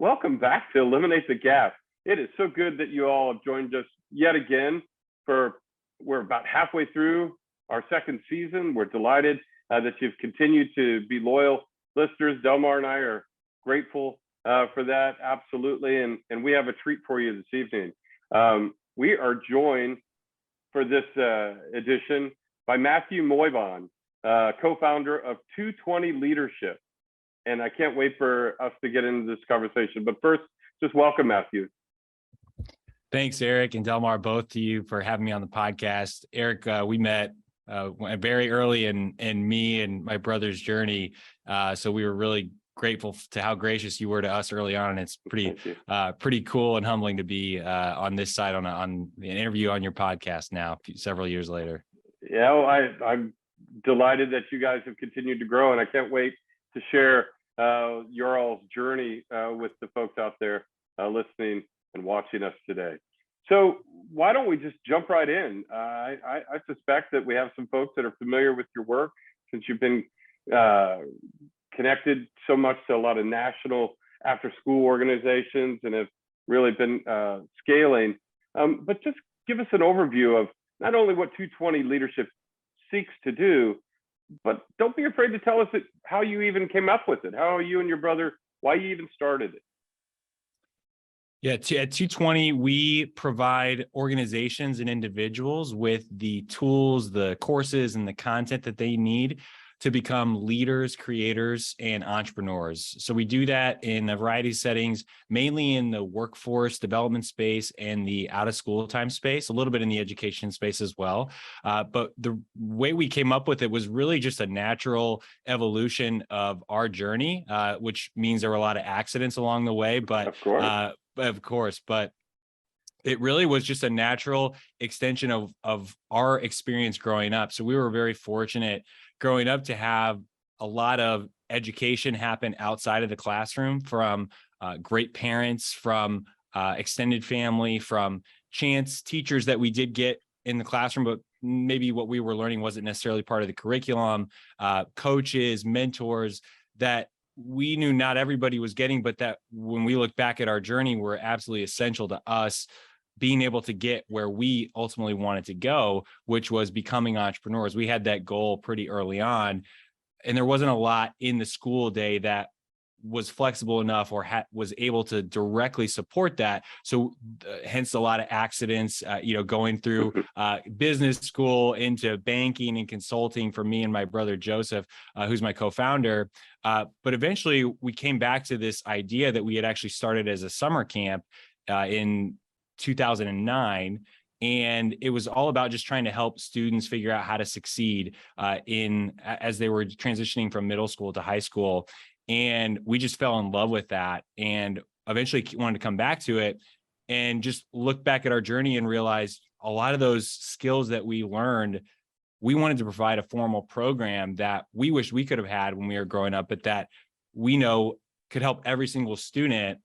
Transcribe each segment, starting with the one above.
Welcome back to Eliminate the Gap. It is so good that you all have joined us yet again. We're about halfway through our second season. We're delighted that you've continued to be loyal listeners. Delmar and I are grateful for that, absolutely. And we have a treat for you this evening. We are joined for this edition by Matthew Moheban, co-founder of 220 Leadership. And I can't wait for us to get into this conversation. But first, just welcome, Matthew. Thanks, Eric and Delmar, both to you for having me on the podcast. Eric, we met very early in me and my brother's journey. So we were really grateful to how gracious you were to us early on. And it's pretty cool and humbling to be on this side on an interview on your podcast now, several years later. Yeah, well, I'm delighted that you guys have continued to grow, and I can't wait to share your all's journey with the folks out there listening and watching us today. So why don't we just jump right in? I suspect that we have some folks that are familiar with your work since you've been connected so much to a lot of national after-school organizations and have really been scaling. But just give us an overview of not only what 220 Leadership seeks to do, but don't be afraid to tell us how you even came up with it. How you and your brother, why you even started it. Yeah, at 220, we provide organizations and individuals with the tools, the courses, and the content that they need to become leaders, creators, and entrepreneurs. So we do that in a variety of settings, mainly in the workforce development space and the out-of-school time space, a little bit in the education space as well. But the way we came up with it was really just a natural evolution of our journey, which means there were a lot of accidents along the way, but of course, but it really was just a natural extension of our experience growing up. So we were very fortunate growing up to have a lot of education happen outside of the classroom from great parents, from extended family, from chance teachers that we did get in the classroom, but maybe what we were learning wasn't necessarily part of the curriculum, coaches, mentors that we knew not everybody was getting, but that when we look back at our journey, were absolutely essential to us being able to get where we ultimately wanted to go, which was becoming entrepreneurs. We had that goal pretty early on, and there wasn't a lot in the school day that was flexible enough or was able to directly support that. So hence a lot of accidents, going through business school into banking and consulting for me and my brother, Joseph, who's my co-founder. But eventually we came back to this idea that we had actually started as a summer camp in 2009. And it was all about just trying to help students figure out how to succeed as they were transitioning from middle school to high school. And we just fell in love with that and eventually wanted to come back to it and just look back at our journey and realize a lot of those skills that we learned, we wanted to provide a formal program that we wish we could have had when we were growing up, but that we know could help every single student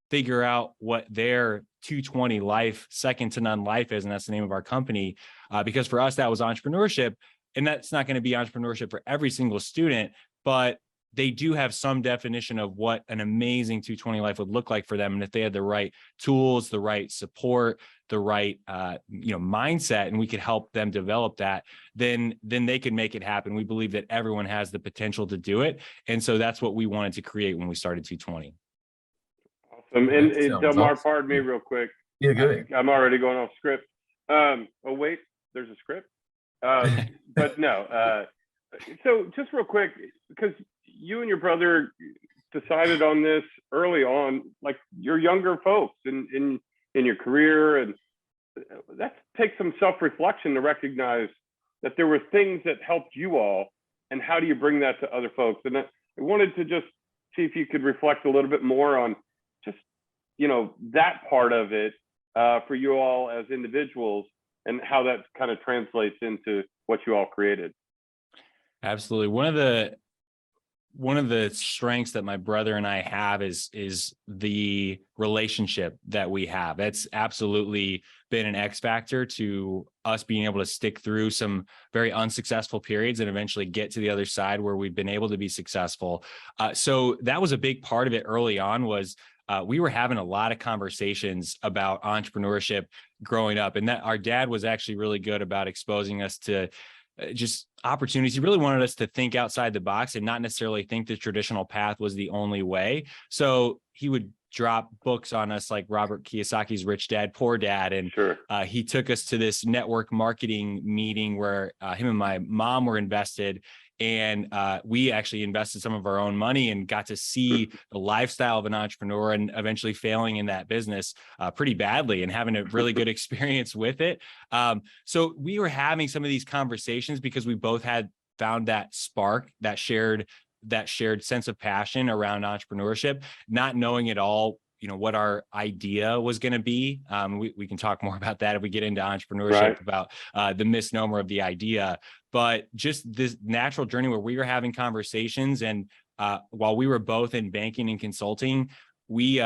figure out what their 220 life, second to none life is. And that's the name of our company. Because for us, that was entrepreneurship. And that's not going to be entrepreneurship for every single student, but they do have some definition of what an amazing 220 life would look like for them. And if they had the right tools, the right support, the right mindset, and we could help them develop that, then they can make it happen. We believe that everyone has the potential to do it. And so that's what we wanted to create when we started 220. Awesome. And Delmar, pardon me real quick. Yeah, go ahead. I'm already going off script. Oh, wait, there's a script. But no. So just real quick, because you and your brother decided on this early on, like you're younger folks in your career, and that takes some self-reflection to recognize that there were things that helped you all, and how do you bring that to other folks? And I wanted to just see if you could reflect a little bit more on just, that part of it for you all as individuals and how that kind of translates into what you all created. Absolutely. One of the strengths that my brother and I have is the relationship that we have. That's absolutely been an X factor to us being able to stick through some very unsuccessful periods and eventually get to the other side where we've been able to be successful. So that was a big part of it early on, was we were having a lot of conversations about entrepreneurship growing up, and that our dad was actually really good about exposing us to just opportunities. He really wanted us to think outside the box and not necessarily think the traditional path was the only way. So he would drop books on us like Robert Kiyosaki's Rich Dad, Poor Dad. And Sure. he took us to this network marketing meeting where him and my mom were invested. And we actually invested some of our own money and got to see the lifestyle of an entrepreneur and eventually failing in that business pretty badly and having a really good experience with it. So we were having some of these conversations because we both had found that spark, that shared sense of passion around entrepreneurship, not knowing at all, what our idea was going to be. We can talk more about that if we get into entrepreneurship, Right. about the misnomer of the idea, but just this natural journey where we were having conversations. And while we were both in banking and consulting, we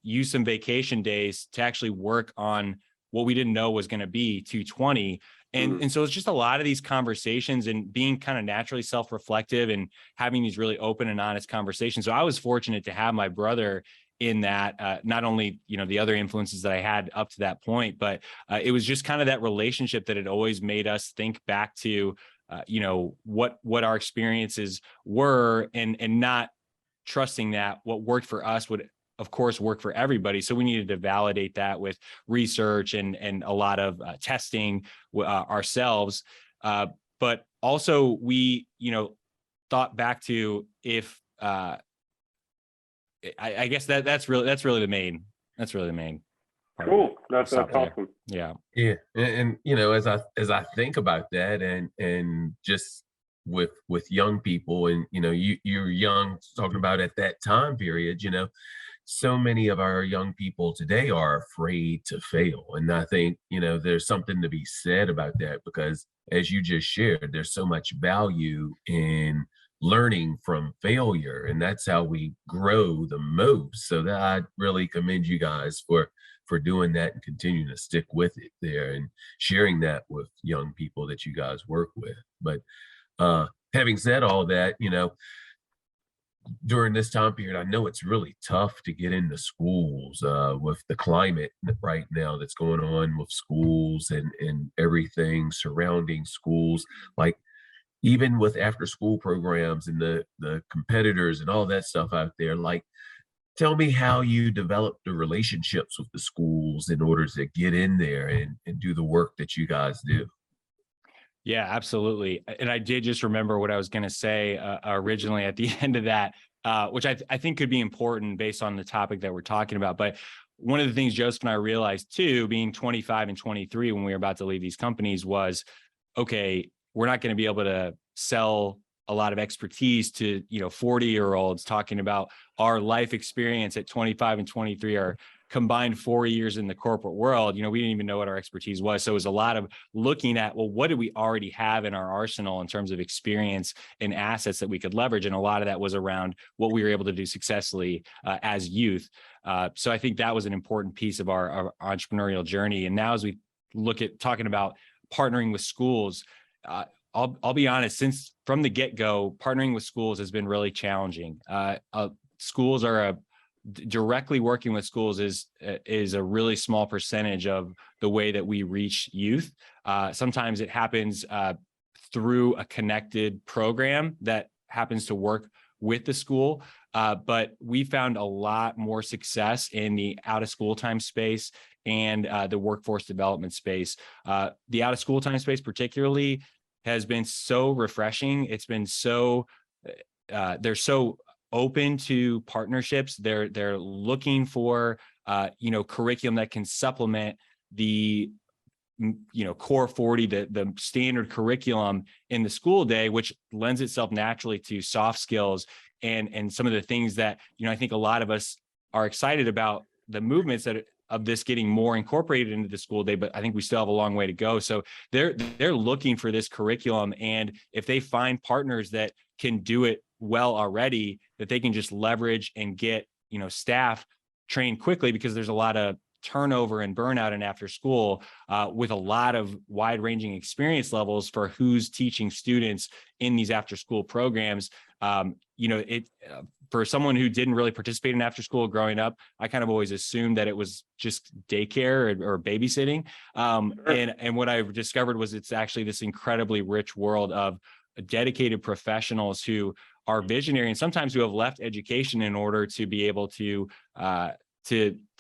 used some vacation days to actually work on what we didn't know was going to be 220. And so it's just a lot of these conversations and being kind of naturally self-reflective and having these really open and honest conversations. So I was fortunate to have my brother in that, not only, the other influences that I had up to that point, but it was just kind of that relationship that had always made us think back to, what our experiences were, and not trusting that what worked for us would, of course, work for everybody. So we needed to validate that with research and a lot of testing ourselves. But also we, thought back to if, I guess that's really the main part. Cool. That's awesome. Yeah. Yeah. And as I think about that and just with young people, and you're young, talking about at that time period, so many of our young people today are afraid to fail. And I think, there's something to be said about that, because as you just shared, there's so much value in learning from failure, and that's how we grow the most. So that I really commend you guys for doing that and continuing to stick with it there and sharing that with young people that you guys work with. But having said all that, during this time period, I know it's really tough to get into schools with the climate right now that's going on with schools and everything surrounding schools. Like, even with after school programs and the competitors and all that stuff out there, like, tell me how you develop the relationships with the schools in order to get in there and do the work that you guys do. Yeah, absolutely. And I did just remember what I was going to say originally at the end of that, which I think could be important based on the topic that we're talking about. But one of the things Joseph and I realized too, being 25 and 23 when we were about to leave these companies, was, okay, we're not going to be able to sell a lot of expertise to 40-year-olds talking about our life experience at 25 and 23, our combined 4 years in the corporate world. We didn't even know what our expertise was. So it was a lot of looking at, well, what do we already have in our arsenal in terms of experience and assets that we could leverage? And a lot of that was around what we were able to do successfully as youth. So I think that was an important piece of our entrepreneurial journey. And now as we look at talking about partnering with schools, I'll be honest, since from the get-go, partnering with schools has been really challenging. Schools are directly working with schools is a really small percentage of the way that we reach youth. Sometimes it happens through a connected program that happens to work with the school. But we found a lot more success in the out of school time space and the workforce development space. The out of school time space particularly has been so refreshing. It's been so, they're so open to partnerships. They're looking for, curriculum that can supplement the, core 40, the standard curriculum in the school day, which lends itself naturally to soft skills and some of the things that, I think a lot of us are excited about the movements of this getting more incorporated into the school day, but I think we still have a long way to go. So they're looking for this curriculum. And if they find partners that can do it well already, that they can just leverage and get, staff trained quickly, because there's a lot of turnover and burnout in after school, with a lot of wide ranging experience levels for who's teaching students in these after school programs. For someone who didn't really participate in after school growing up, I kind of always assumed that it was just daycare or babysitting. And what I've discovered was it's actually this incredibly rich world of dedicated professionals who are visionary and sometimes who have left education in order to be able to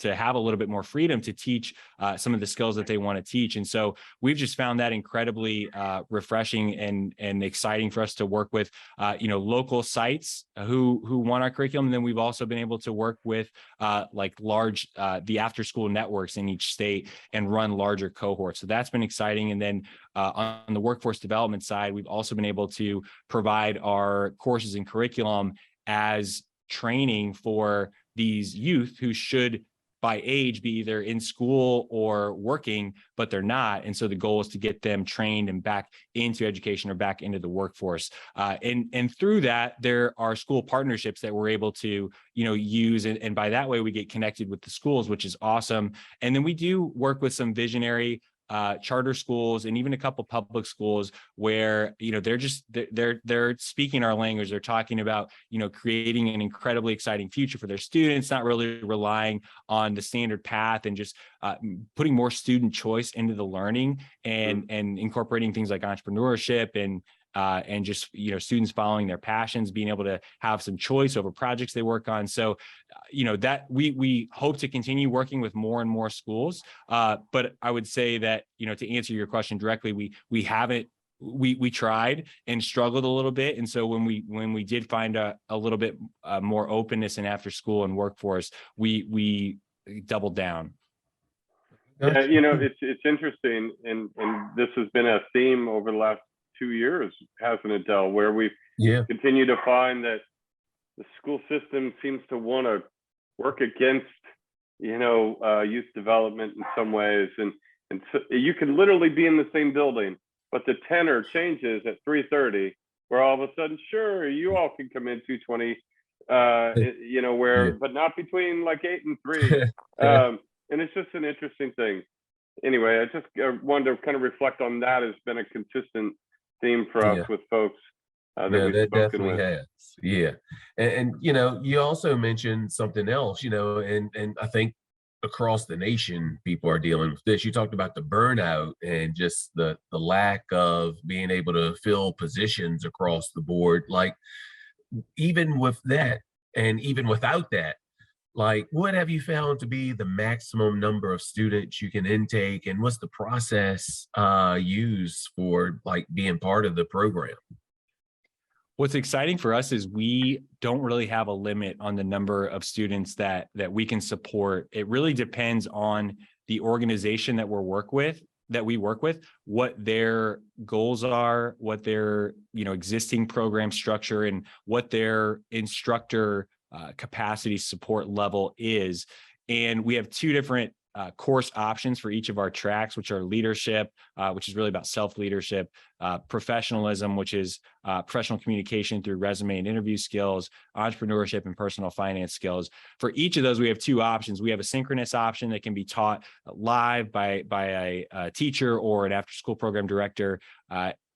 have a little bit more freedom to teach some of the skills that they want to teach. And so we've just found that incredibly refreshing and exciting for us to work with, local sites who want our curriculum. And then we've also been able to work with large, the after school networks in each state and run larger cohorts. So that's been exciting. And then on the workforce development side, we've also been able to provide our courses and curriculum as training for these youth who should by age be either in school or working, but they're not. And so the goal is to get them trained and back into education or back into the workforce. And through that, there are school partnerships that we're able to, use. And by that way, we get connected with the schools, which is awesome. And then we do work with some visionary charter schools and even a couple public schools where they're speaking our language. They're talking about creating an incredibly exciting future for their students, not really relying on the standard path, and just putting more student choice into the learning and incorporating things like entrepreneurship and just students following their passions, being able to have some choice over projects they work on. So that we hope to continue working with more and more schools, but I would say that to answer your question directly, we tried and struggled a little bit. And so when we did find a little bit more openness in after school and workforce, we doubled down. Yeah, it's interesting, and this has been a theme over the last 2 years, hasn't it, Del, where we've continued to find that the school system seems to want to work against, youth development in some ways. And so you can literally be in the same building, but the tenor changes at 3:30, where all of a sudden, sure, you all can come in 2:20, but not between like 8 and 3. And it's just an interesting thing. Anyway, I just wanted to kind of reflect on that. Has been a consistent theme for us with folks that definitely has. Yeah. And you also mentioned something else, and I think across the nation, people are dealing with this. You talked about the burnout and just the lack of being able to fill positions across the board. Like, even with that, and even without that, like, what have you found to be the maximum number of students you can intake, and what's the process used for like being part of the program? What's exciting for us is we don't really have a limit on the number of students that we can support. It really depends on the organization that we work with, what their goals are, what their existing program structure, and what their instructor capacity support level is. And we have two different course options for each of our tracks, which are leadership, which is really about self-leadership, professionalism, which is professional communication through resume and interview skills, entrepreneurship, and personal finance skills. For each of those, we have two options. We have a synchronous option that can be taught live by a teacher or an after-school program director.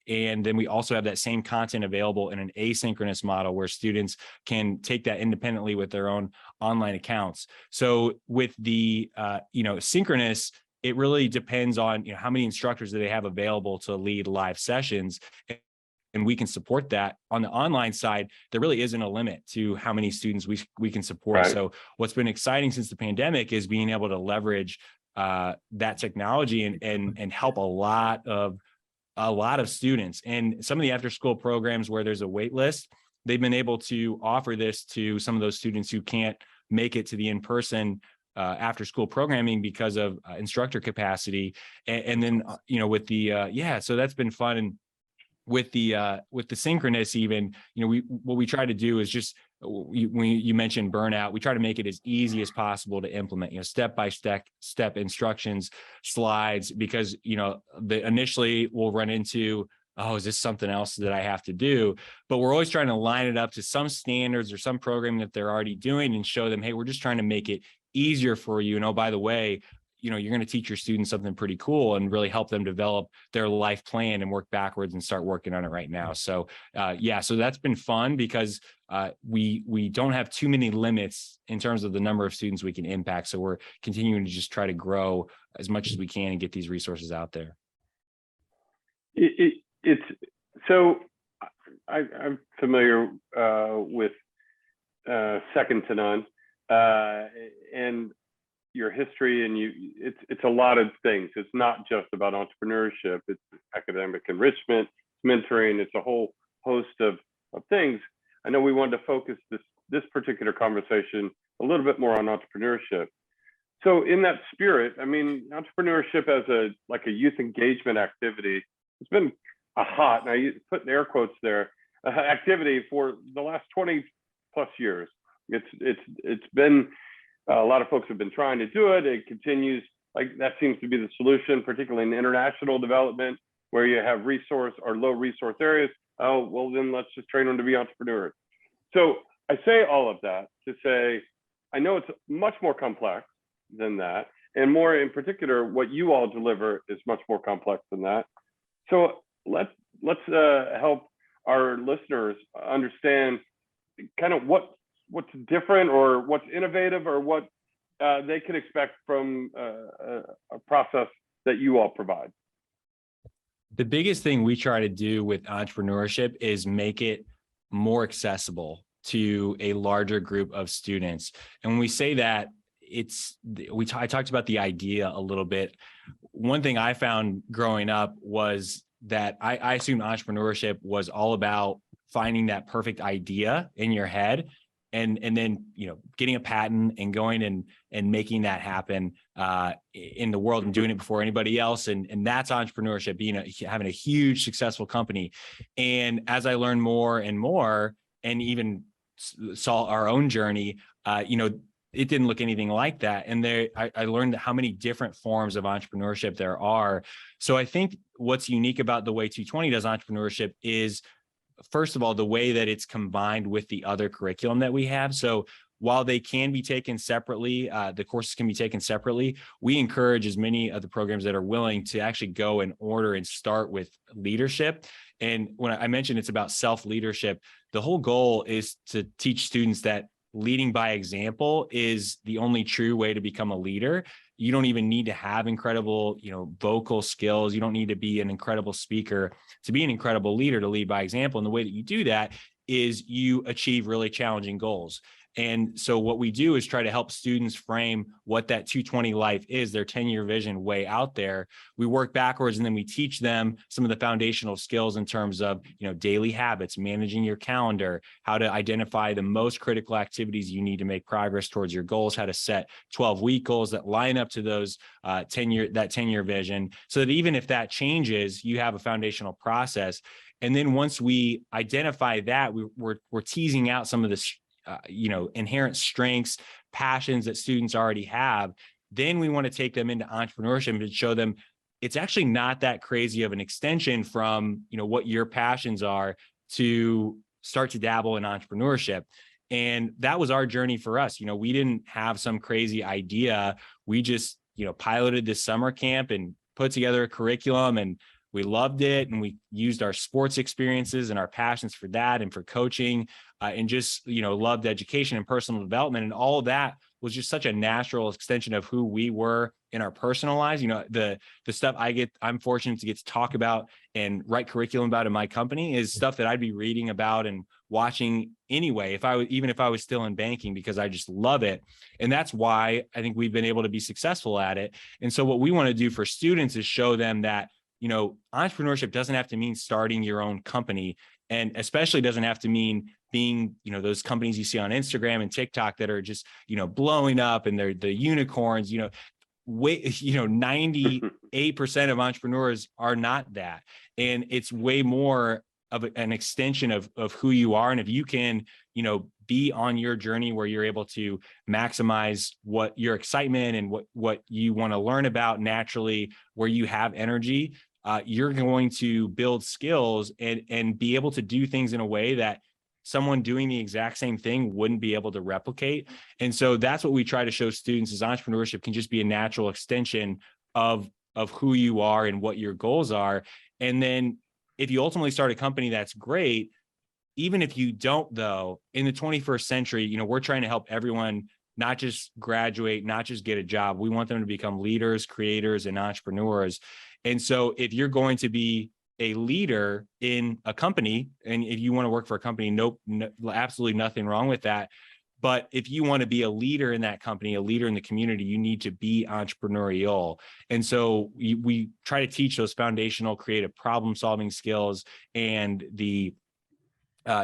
And then we also have that same content available in an asynchronous model where students can take that independently with their own online accounts. So with the synchronous, it really depends on how many instructors do they have available to lead live sessions, and we can support that. On the online side, there really isn't a limit to how many students we can support. Right. So what's been exciting since the pandemic is being able to leverage that technology and help a lot of students. And some of the after school programs where there's a wait list, they've been able to offer this to some of those students who can't make it to the in-person after school programming because of instructor capacity. And then, with the, so that's been fun. And with the synchronous, even, what we try to do is just, when you mentioned burnout, we try to make it as easy as possible to implement, step instructions, slides, because, initially we'll run into, oh, is this something else that I have to do? But we're always trying to line it up to some standards or some programming that they're already doing and show them, hey, we're just trying to make it easier for you. And oh, by the way, you're going to teach your students something pretty cool and really help them develop their life plan and work backwards and start working on it right now. So so that's been fun because we don't have too many limits in terms of the number of students we can impact. So we're continuing to just try to grow as much as we can and get these resources out there. It's so I'm familiar with Second to None and your history, and it's a lot of things. It's not just about entrepreneurship. It's academic enrichment, mentoring. It's a whole host of things. I know we wanted to focus this particular conversation a little bit more on entrepreneurship. So in that spirit, I mean, entrepreneurship as a youth engagement activity, it's been a hot, now you put in air quotes there, activity for the last 20 plus years. It's been, a lot of folks have been trying to do it. It continues, like that seems to be the solution, particularly in international development, where you have resource or low resource areas. Oh, well, then let's just train them to be entrepreneurs. So I say all of that to say, I know it's much more complex than that. And more in particular, what you all deliver is much more complex than that. So let's help our listeners understand kind of what's different or what's innovative or what they can expect from a process that you all provide. The biggest thing we try to do with entrepreneurship is make it more accessible to a larger group of students. And when we say that, I talked about the idea a little bit. One thing I found growing up was that I assumed entrepreneurship was all about finding that perfect idea in your head and then, getting a patent and going and making that happen in the world and doing it before anybody else. And that's entrepreneurship, having a huge successful company. And as I learned more and more and even saw our own journey, it didn't look anything like that. And I learned how many different forms of entrepreneurship there are. So I think what's unique about the way 220 does entrepreneurship is, first of all, the way that it's combined with the other curriculum that we have. So while they can be taken separately, the courses can be taken separately, we encourage as many of the programs that are willing to actually go in order and start with leadership. And when I mentioned it's about self-leadership, the whole goal is to teach students that leading by example is the only true way to become a leader. You don't even need to have incredible, vocal skills. You don't need to be an incredible speaker to be an incredible leader, to lead by example. And the way that you do that is you achieve really challenging goals. And so what we do is try to help students frame what that 220 life is, their 10-year vision way out there. We work backwards and then we teach them some of the foundational skills in terms of, daily habits, managing your calendar, how to identify the most critical activities you need to make progress towards your goals, how to set 12-week goals that line up to those 10-year vision, so that even if that changes, you have a foundational process. And then once we identify that, we're teasing out some of the inherent strengths, passions that students already have. Then we want to take them into entrepreneurship and show them it's actually not that crazy of an extension from, what your passions are to start to dabble in entrepreneurship. And that was our journey for us. We didn't have some crazy idea. We just, piloted this summer camp and put together a curriculum, and we loved it. And we used our sports experiences and our passions for that and for coaching and just, loved education and personal development. And all of that was just such a natural extension of who we were in our personal lives. The stuff I'm fortunate to get to talk about and write curriculum about in my company is stuff that I'd be reading about and watching anyway, even if I was still in banking, because I just love it. And that's why I think we've been able to be successful at it. And so what we want to do for students is show them that, entrepreneurship doesn't have to mean starting your own company, and especially doesn't have to mean being, those companies you see on Instagram and TikTok that are just, blowing up and they're the unicorns, 98% of entrepreneurs are not that. And it's way more of an extension of who you are. And if you can, be on your journey where you're able to maximize what your excitement and what you want to learn about naturally, where you have energy, you're going to build skills and be able to do things in a way that someone doing the exact same thing wouldn't be able to replicate. And so that's what we try to show students, is entrepreneurship can just be a natural extension of who you are and what your goals are. And then if you ultimately start a company, that's great. Even if you don't, though, in the 21st century, we're trying to help everyone not just graduate, not just get a job. We want them to become leaders, creators, and entrepreneurs. And so if you're going to be a leader in a company, and if you want to work for a company, no, absolutely nothing wrong with that. But if you want to be a leader in that company, a leader in the community, you need to be entrepreneurial. And so we try to teach those foundational creative problem-solving skills and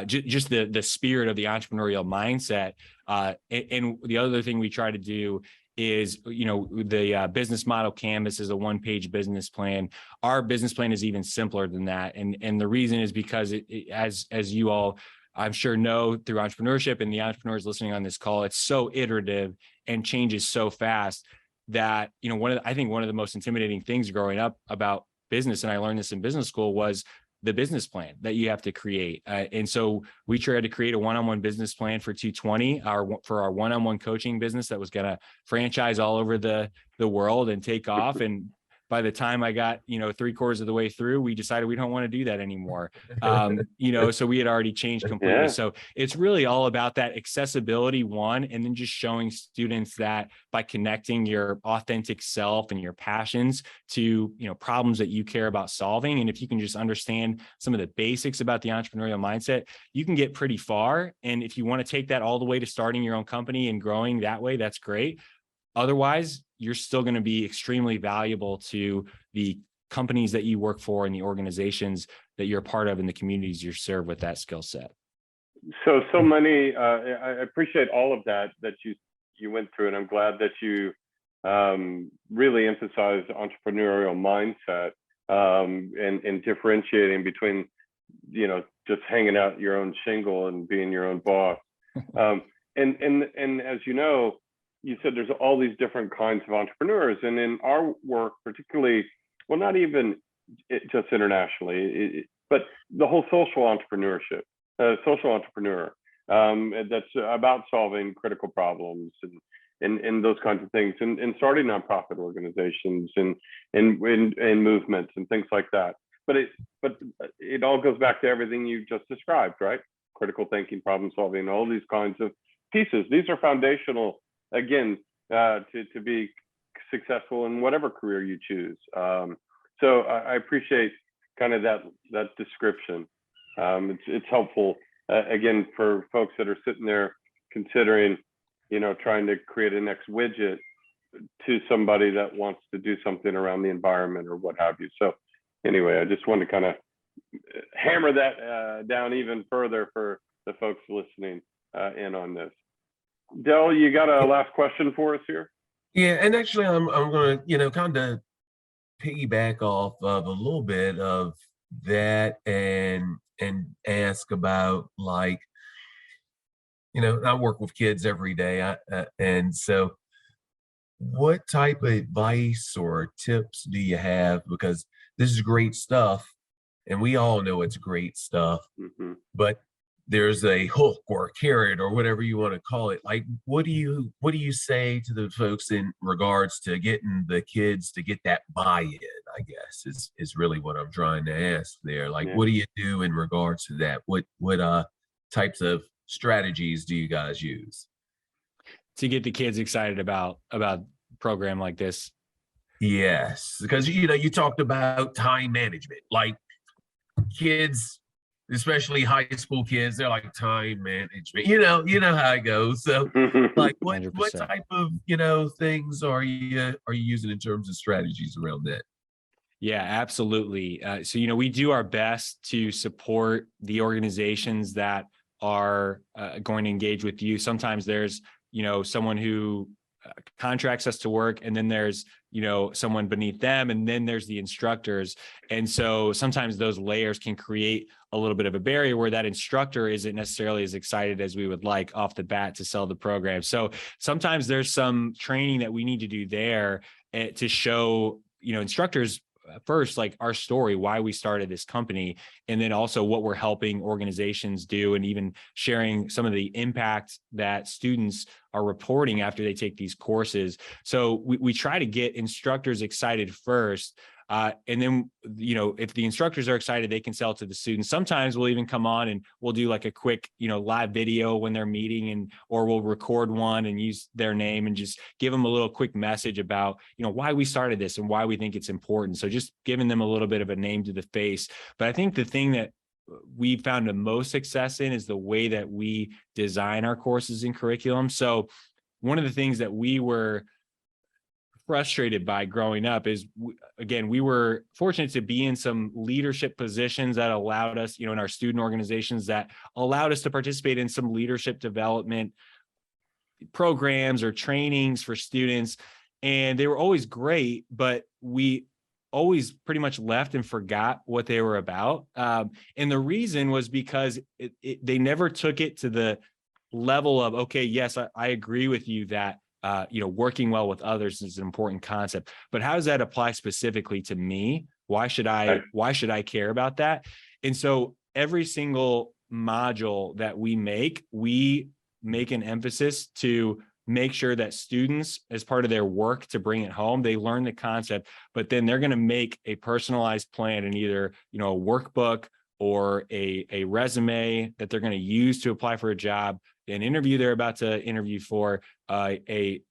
just the spirit of the entrepreneurial mindset. And the other thing we try to do is, the business model canvas is a one-page business plan. Our business plan is even simpler than that. And the reason is because as you all, I'm sure, know through entrepreneurship, and the entrepreneurs listening on this call, it's so iterative and changes so fast that, I think one of the most intimidating things growing up about business, and I learned this in business school, was the business plan that you have to create. And so we tried to create a one-on-one business plan for 220, for our one-on-one coaching business that was going to franchise all over the world and take off. And by the time I got, 3/4 of the way through, we decided we don't want to do that anymore. So we had already changed completely. Yeah. So it's really all about that accessibility, one, and then just showing students that by connecting your authentic self and your passions to, problems that you care about solving. And if you can just understand some of the basics about the entrepreneurial mindset, you can get pretty far. And if you want to take that all the way to starting your own company and growing that way, that's great. Otherwise, you're still going to be extremely valuable to the companies that you work for and the organizations that you're a part of and the communities you serve with that skill set. So many, I appreciate all of that you went through, and I'm glad that you really emphasized entrepreneurial mindset and differentiating between, just hanging out your own shingle and being your own boss. And as you said, there's all these different kinds of entrepreneurs. And in our work, particularly, well, not even just internationally, but the whole social entrepreneurship, social entrepreneur, that's about solving critical problems and those kinds of things, and starting nonprofit organizations and movements and things like that. But it all goes back to everything you just described, right? Critical thinking, problem solving, all these kinds of pieces. These are foundational, again, to be successful in whatever career you choose. So I appreciate kind of that description. It's helpful, again, for folks that are sitting there considering, trying to create a next widget to somebody that wants to do something around the environment or what have you. So anyway, I just wanted to kind of hammer that down even further for the folks listening in on this. Del, you got a last question for us here? Yeah, and actually, I'm going to, kind of piggyback off of a little bit of that and ask about, like, I work with kids every day, and so what type of advice or tips do you have? Because this is great stuff, and we all know it's great stuff, but there's a hook or a carrot or whatever you want to call it. Like, what do you say to the folks in regards to getting the kids to get that buy-in, I guess is really what I'm trying to ask there. Like, what do you do in regards to that? What types of strategies do you guys use to get the kids excited about a program like this? Yes, because you talked about time management. Like, kids, especially high school kids, they're like, time management. You know how it goes. So, like, what 100%. type of things are you using in terms of strategies around that? Yeah, absolutely. So we do our best to support the organizations that are going to engage with you. Sometimes there's someone who contracts us to work, and then there's someone beneath them, and then there's the instructors. And so sometimes those layers can create a little bit of a barrier where that instructor isn't necessarily as excited as we would like off the bat to sell the program. So sometimes there's some training that we need to do there to show instructors first, like our story, why we started this company, and then also what we're helping organizations do, and even sharing some of the impact that students are reporting after they take these courses. So we try to get instructors excited first. And then, if the instructors are excited, they can sell to the students. Sometimes we'll even come on and we'll do like a quick, live video when they're meeting, or we'll record one and use their name and just give them a little quick message about, why we started this and why we think it's important. So just giving them a little bit of a name to the face. But I think the thing that we found the most success in is the way that we design our courses and curriculum. So one of the things that we were frustrated by growing up is, again, we were fortunate to be in some leadership positions that allowed us, in our student organizations, that allowed us to participate in some leadership development programs or trainings for students. And they were always great, but we always pretty much left and forgot what they were about. And the reason was because they never took it to the level of, okay, yes, I agree with you that working well with others is an important concept, but how does that apply specifically to me? Why should I care about that? And so every single module that we make an emphasis to make sure that students, as part of their work to bring it home, they learn the concept, but then they're going to make a personalized plan in either, a workbook or a resume that they're going to use to apply for a job, an interview they're about to interview for, a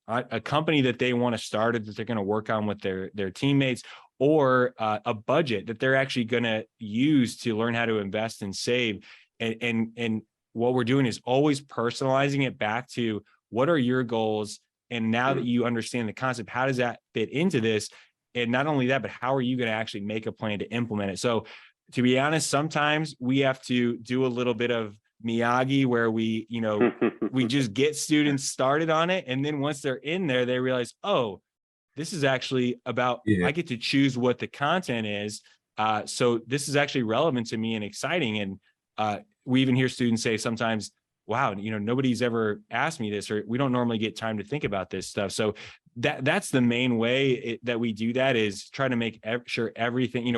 company that they want to start, that they're going to work on with their teammates, or a budget that they're actually going to use to learn how to invest and save. And what we're doing is always personalizing it back to, what are your goals? And now that you understand the concept, how does that fit into this? And not only that, but how are you going to actually make a plan to implement it? So to be honest, sometimes we have to do a little bit of Miyagi, where we just get students started on it. And then once they're in there, they realize, oh, this is actually about, I get to choose what the content is. So this is actually relevant to me and exciting. And we even hear students say sometimes, wow, nobody's ever asked me this, or we don't normally get time to think about this stuff. So that's the main way that we do that, is try to make sure everything,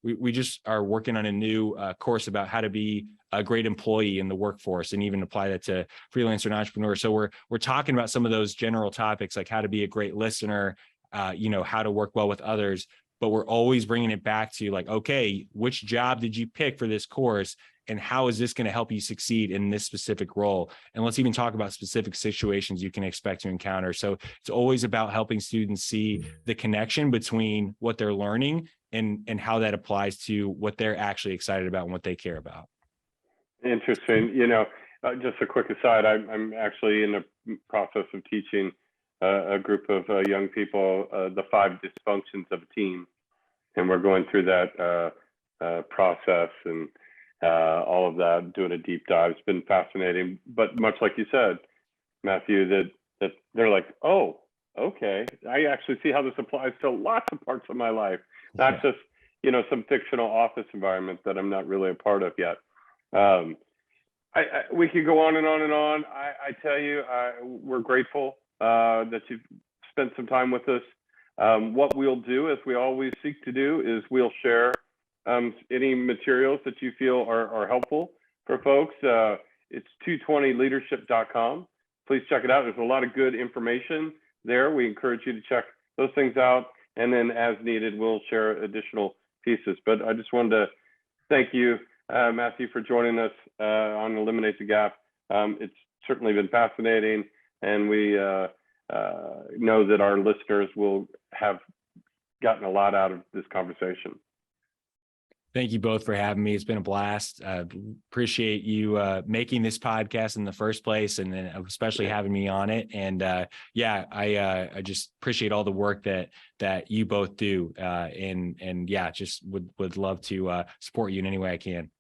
we just are working on a new course about how to be a great employee in the workforce, and even apply that to freelancer and entrepreneurs. So we're talking about some of those general topics, like how to be a great listener, how to work well with others, but we're always bringing it back to, like, okay, which job did you pick for this course? And how is this going to help you succeed in this specific role? And let's even talk about specific situations you can expect to encounter. So it's always about helping students see the connection between what they're learning and how that applies to what they're actually excited about and what they care about. Interesting. Just a quick aside, I'm actually in the process of teaching a group of young people the 5 dysfunctions of a team. And we're going through that process and all of that, doing a deep dive. It's been fascinating, but much like you said, Matthew, that they're like, oh, okay, I actually see how this applies to lots of parts of my life, not just, some fictional office environment that I'm not really a part of yet. We could go on and on and on. I tell you, we're grateful that you've spent some time with us. What we'll do, as we always seek to do, is we'll share any materials that you feel are helpful for folks. It's 220leadership.com. Please check it out. There's a lot of good information there. We encourage you to check those things out. And then as needed, we'll share additional pieces. But I just wanted to thank you, Matthew, for joining us on Eliminate the Gap. It's certainly been fascinating. And we know that our listeners will have gotten a lot out of this conversation. Thank you both for having me. It's been a blast. Appreciate you making this podcast in the first place, and then especially having me on it. And I just appreciate all the work that you both do. And just would love to support you in any way I can.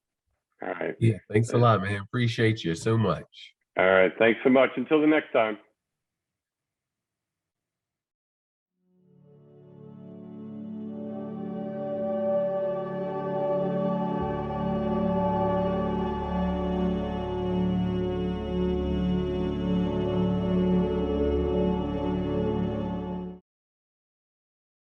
All right. Yeah. Thanks a lot, man. Appreciate you so much. All right. Thanks so much. Until the next time.